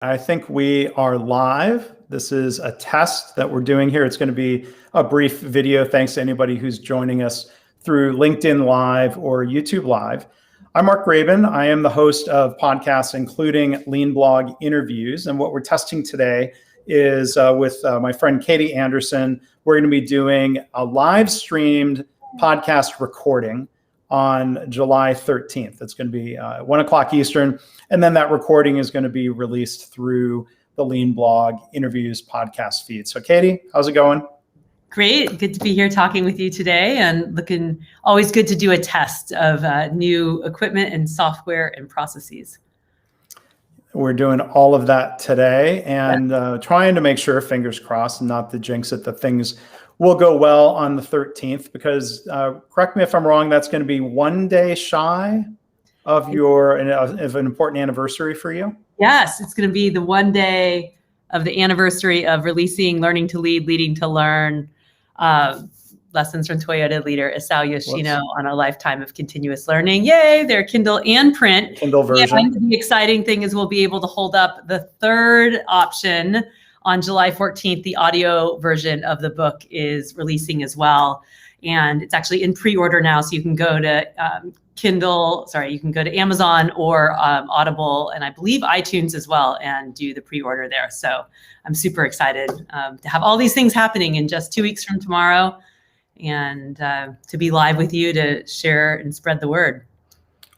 I think we are live. This is a test that we're doing here. It's going to be a brief video. Thanks to anybody who's joining us through LinkedIn Live or YouTube Live. I'm Mark Graban. I am the host of podcasts, including Lean Blog interviews. And what we're testing today is with my friend Katie Anderson. We're going to be doing a live streamed podcast recording on July 13th. It's going to be 1 o'clock Eastern. And then that recording is going to be released through the Lean Blog interviews podcast feed. So Katie, how's it going? Great. Good to be here talking with you today, and always good to do a test of new equipment and software and processes. We're doing all of that today and trying to make sure, fingers crossed, not to jinx it, that things will go well on the 13th, because correct me if I'm wrong, that's going to be 1 day shy of an important anniversary for you. Yes, it's going to be the 1 day of the anniversary of releasing Learning to Lead, Leading to Learn, lessons from Toyota leader Isao Yoshino on a lifetime of continuous learning. Yay, they're Kindle and print. Kindle version. And the exciting thing is we'll be able to hold up the third option on July 14th. The audio version of the book is releasing as well. And it's actually in pre-order now. So you can go to you can go to Amazon or Audible, and I believe iTunes as well, and do the pre-order there. So I'm super excited to have all these things happening in just 2 weeks from tomorrow, and to be live with you to share and spread the word.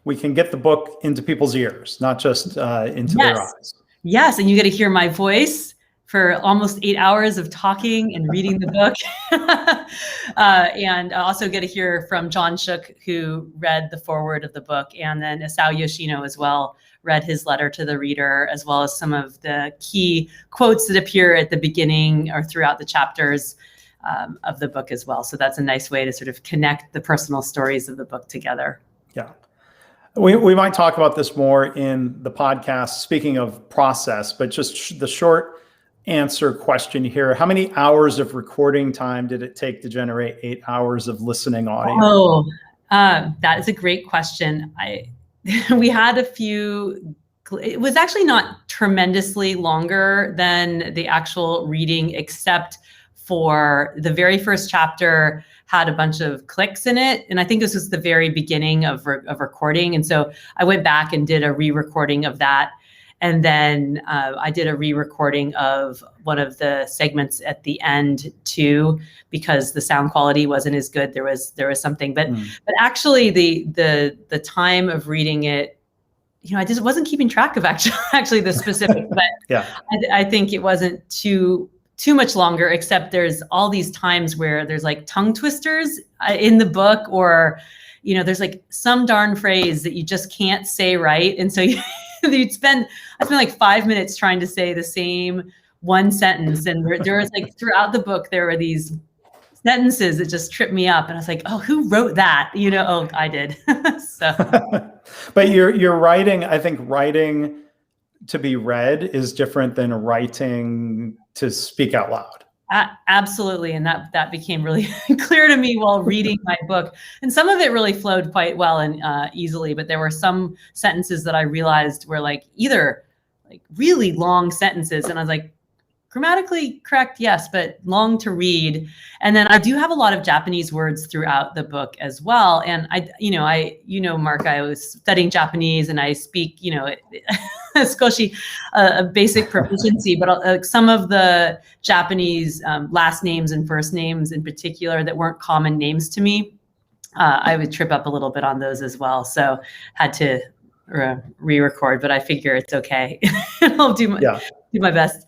We can get the book into people's ears, not just into their eyes. Yes, and you get to hear my voice for almost 8 hours of talking and reading the book. And I also get to hear from John Shook, who read the foreword of the book, and then Isao Yoshino as well read his letter to the reader, as well as some of the key quotes that appear at the beginning or throughout the chapters of the book as well. So that's a nice way to sort of connect the personal stories of the book together. Yeah. We might talk about this more in the podcast, speaking of process, but just the short answer question here. How many hours of recording time did it take to generate 8 hours of listening audio? Oh, that is a great question. We had a few. It was actually not tremendously longer than the actual reading, except for the very first chapter had a bunch of clicks in it. And I think this was the very beginning of recording. And so I went back and did a re-recording of that. And then I did a re-recording of one of the segments at the end too, because the sound quality wasn't as good. There was something, but actually the time of reading it, I just wasn't keeping track of actually the specifics. But yeah, I think it wasn't too much longer, except there's all these times where there's like tongue twisters in the book, or there's like some darn phrase that you just can't say right, and so I spent like 5 minutes trying to say the same one sentence. And there was like throughout the book, there were these sentences that just tripped me up. And I was like, oh, who wrote that? Oh, I did. So, but you're writing, I think writing to be read is different than writing to speak out loud. Absolutely. And that became really clear to me while reading my book. And some of it really flowed quite well and easily, but there were some sentences that I realized were either really long sentences. And I was like, grammatically correct, yes, but long to read. And then I do have a lot of Japanese words throughout the book as well. And Mark, I was studying Japanese, and I speak, skoshi, a basic proficiency, but some of the Japanese last names and first names in particular that weren't common names to me, I would trip up a little bit on those as well. So had to re-record, but I figure it's okay. I'll do my best.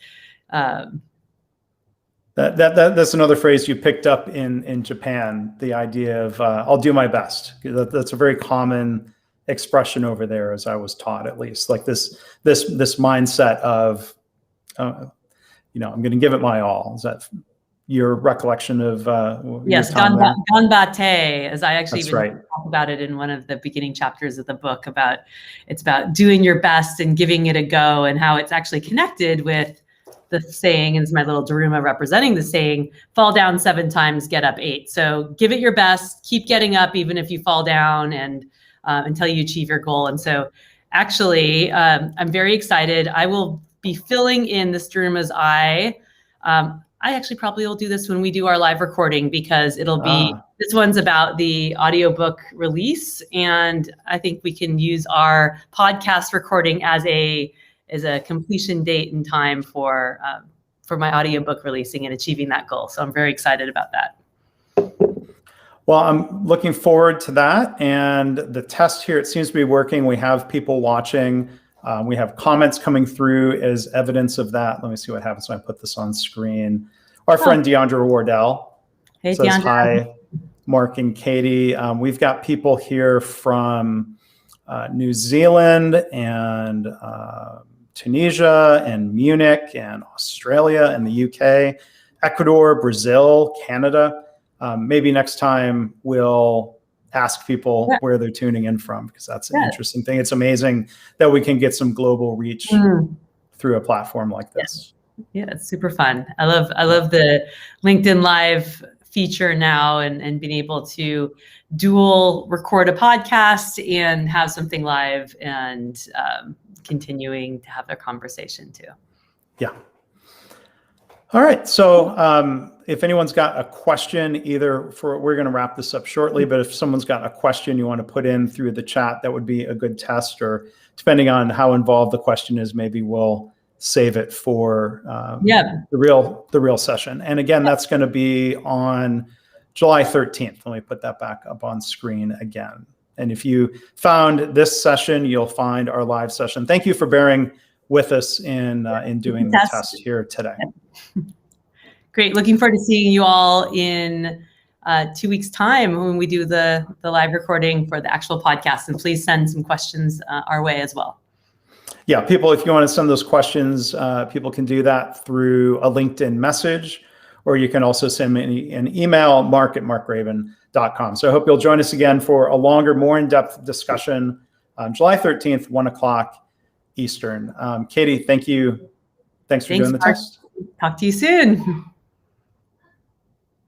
That's another phrase you picked up in Japan, the idea of I'll do my best. That's a very common expression over there, as I was taught, at least, like this mindset of I'm going to give it my all. Is that your recollection of yes, ganbate, as I actually even talk about it in one of the beginning chapters of the book, it's about doing your best and giving it a go, and how it's actually connected with the saying, and it's my little Daruma representing the saying, fall down 7 times, get up 8. So give it your best, keep getting up even if you fall down, and until you achieve your goal. And so actually, I'm very excited. I will be filling in this room as I actually probably will do this when we do our live recording, because it'll be, this one's about the audiobook release. And I think we can use our podcast recording as a completion date and time for my audiobook releasing and achieving that goal. So I'm very excited about that. Well, I'm looking forward to that. And the test here, it seems to be working. We have people watching. We have comments coming through as evidence of that. Let me see what happens when I put this on screen. Our friend Deandra Wardell says, Deandra. hi, Mark and Katie. We've got people here from New Zealand and Tunisia and Munich and Australia and the UK, Ecuador, Brazil, Canada. Maybe next time we'll ask people where they're tuning in from, because that's an interesting thing. It's amazing that we can get some global reach through a platform like this. Yeah, it's super fun. I love the LinkedIn Live feature now, and being able to dual record a podcast and have something live, and continuing to have a conversation too. Yeah. All right. So if anyone's got a question, we're going to wrap this up shortly, but if someone's got a question you want to put in through the chat, that would be a good test, or depending on how involved the question is, maybe we'll save it for the real session. And again, that's going to be on July 13th. Let me put that back up on screen again. And if you found this session, you'll find our live session. Thank you for bearing with us in doing the test here today. Great. Looking forward to seeing you all in 2 weeks' time when we do the live recording for the actual podcast. And please send some questions our way as well. Yeah, people, if you want to send those questions, people can do that through a LinkedIn message, or you can also send me an email, mark@markgraban.com. So I hope you'll join us again for a longer, more in-depth discussion on July 13th, 1 o'clock Eastern. Katie, thank you. Thanks for doing the test. Talk to you soon.